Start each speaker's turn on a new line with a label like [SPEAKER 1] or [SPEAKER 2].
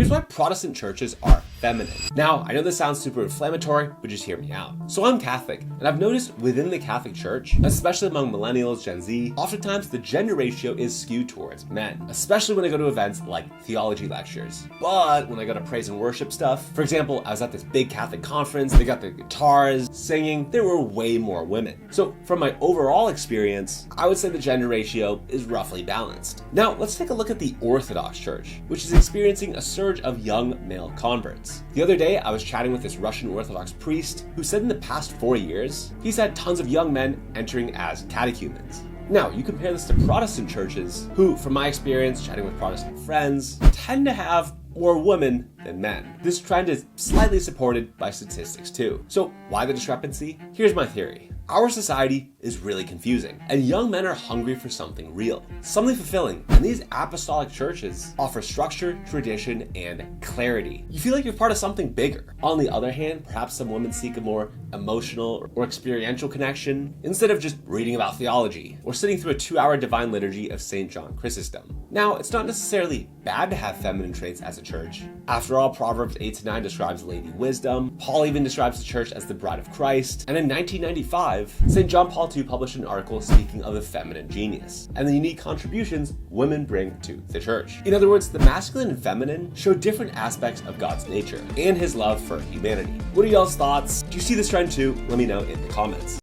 [SPEAKER 1] here's why Protestant churches are feminine. Now, I know this sounds super inflammatory, but just hear me out. So I'm Catholic, and I've noticed within the Catholic Church, especially among millennials, Gen Z, oftentimes the gender ratio is skewed towards men, especially when I go to events like theology lectures. But when I go to praise and worship stuff, for example, I was at this big Catholic conference, they got the guitars, singing, there were way more women. So from my overall experience, I would say the gender ratio is roughly balanced. Now, let's take a look at the Orthodox Church, which is experiencing a surge of young male converts. The other day, I was chatting with this Russian Orthodox priest who said in the past 4 years, he's had tons of young men entering as catechumens. Now, you compare this to Protestant churches, who, from my experience chatting with Protestant friends, tend to have more women than men. This trend is slightly supported by statistics too. So why the discrepancy? Here's my theory. Our society is really confusing, and young men are hungry for something real, something fulfilling, and these apostolic churches offer structure, tradition, and clarity. You feel like you're part of something bigger. On the other hand, perhaps some women seek a more emotional or experiential connection instead of just reading about theology or sitting through a 2-hour divine liturgy of St. John Chrysostom. Now, it's not necessarily bad to have feminine traits as a church. After all, Proverbs 8-9 describes Lady Wisdom. Paul even describes the church as the bride of Christ. And in 1995, St. John Paul II published an article speaking of the feminine genius and the unique contributions women bring to the church. In other words, the masculine and feminine show different aspects of God's nature and his love for humanity. What are y'all's thoughts? Do you see this trend too? Let me know in the comments.